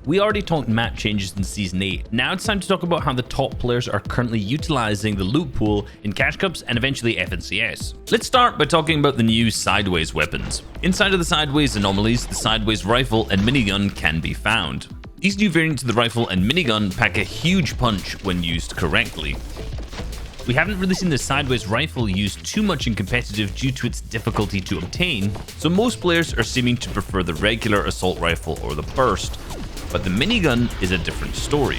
We already talked map changes in Season 8, now it's time to talk about how the top players are currently utilizing the loot pool in Cash Cups and eventually FNCS. Let's start by talking about the new Sideways weapons. Inside of the Sideways anomalies, the Sideways rifle and minigun can be found. These new variants of the rifle and minigun pack a huge punch when used correctly. We haven't really seen the Sideways rifle used too much in competitive due to its difficulty to obtain, so most players are seeming to prefer the regular assault rifle or the burst, but the minigun is a different story.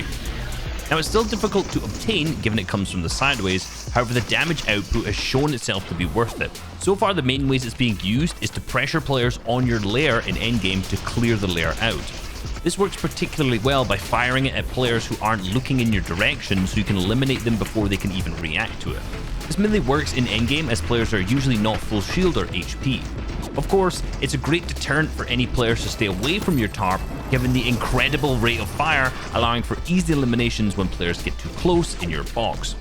Now it's still difficult to obtain given it comes from the Sideways, however the damage output has shown itself to be worth it. So far the main ways it's being used is to pressure players on your lair in endgame to clear the lair out. This works particularly well by firing it at players who aren't looking in your direction so you can eliminate them before they can even react to it. This mainly works in endgame as players are usually not full shield or HP. Of course, it's a great deterrent for any players to stay away from your tarp given the incredible rate of fire, allowing for easy eliminations when players get too close in your box.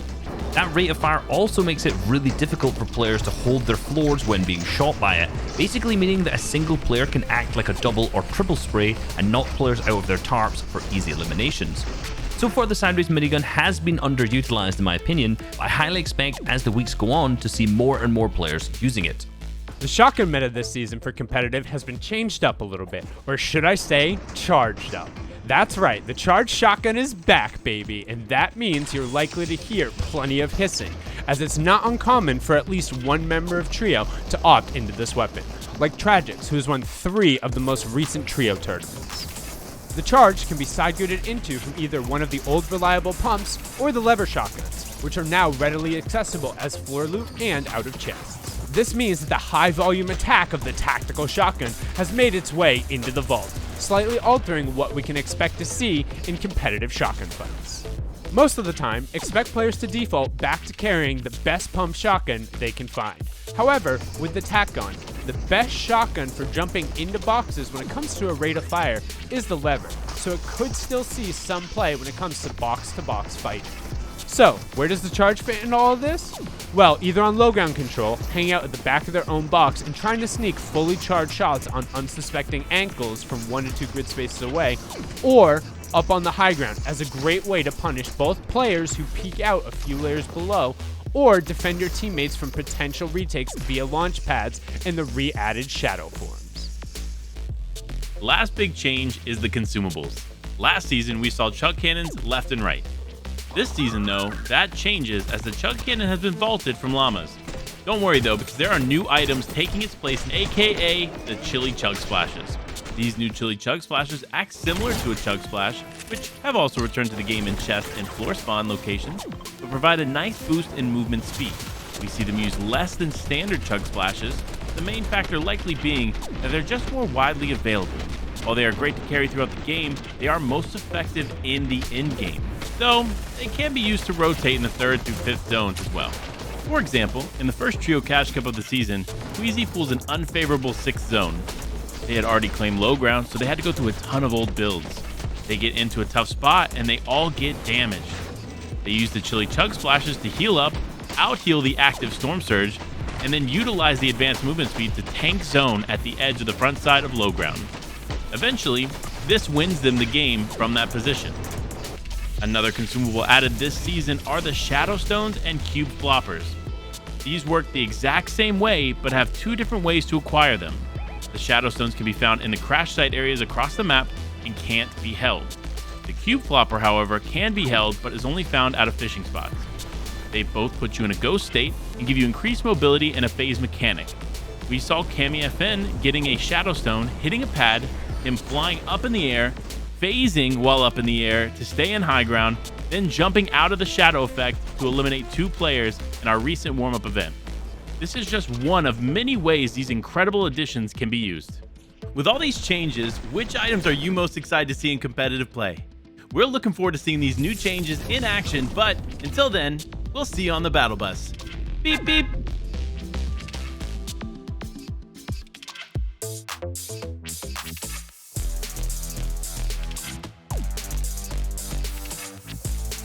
That rate of fire also makes it really difficult for players to hold their floors when being shot by it, basically meaning that a single player can act like a double or triple spray and knock players out of their tarps for easy eliminations. So far the Sideways minigun has been underutilized in my opinion, but I highly expect as the weeks go on to see more and more players using it. The shotgun meta this season for competitive has been changed up a little bit, or should I say, charged up. That's right, the charged shotgun is back, baby, and that means you're likely to hear plenty of hissing, as it's not uncommon for at least one member of Trio to opt into this weapon, like Tragix, who has won 3 of the most recent Trio tournaments. The charge can be side-gutted into from either one of the old reliable pumps or the lever shotguns, which are now readily accessible as floor loot and out of chests. This means that the high-volume attack of the tactical shotgun has made its way into the vault, slightly altering what we can expect to see in competitive shotgun fights. Most of the time, expect players to default back to carrying the best pump shotgun they can find. However, with the tac gun, the best shotgun for jumping into boxes when it comes to a rate of fire is the lever, so it could still see some play when it comes to box-to-box fighting. So, where does the charge fit in all of this? Well, either on low ground control, hanging out at the back of their own box and trying to sneak fully charged shots on unsuspecting ankles from 1 to 2 grid spaces away, or up on the high ground as a great way to punish both players who peek out a few layers below, or defend your teammates from potential retakes via launch pads and the re-added shadow forms. Last big change is the consumables. Last season we saw chug cannons left and right. This season though, that changes as the chug cannon has been vaulted from llamas. Don't worry though, because there are new items taking its place, aka the chili chug splashes. These new chili chug splashes act similar to a chug splash, which have also returned to the game in chest and floor spawn locations, but provide a nice boost in movement speed. We see them use less than standard chug splashes, the main factor likely being that they're just more widely available. While they are great to carry throughout the game, they are most effective in the end game, though they can be used to rotate in the 3rd through 5th zones as well. For example, in the first Trio Cash Cup of the season, Queasy pulls an unfavorable 6th zone. They had already claimed low ground, so they had to go through a ton of old builds. They get into a tough spot, and they all get damaged. They use the chili chug splashes to heal up, out-heal the active storm surge, and then utilize the advanced movement speed to tank zone at the edge of the front side of low ground. Eventually, this wins them the game from that position. Another consumable added this season are the Shadow Stones and Cube Floppers. These work the exact same way, but have 2 different ways to acquire them. The Shadow Stones can be found in the crash site areas across the map and can't be held. The Cube Flopper, however, can be held, but is only found out of fishing spots. They both put you in a ghost state and give you increased mobility and a phase mechanic. We saw Cami FN getting a Shadow Stone, hitting a pad, him flying up in the air, phasing while up in the air to stay in high ground, then jumping out of the shadow effect to eliminate 2 players in our recent warm-up event. This is just one of many ways these incredible additions can be used. With all these changes, which items are you most excited to see in competitive play? We're looking forward to seeing these new changes in action, but until then, we'll see you on the battle bus. Beep beep!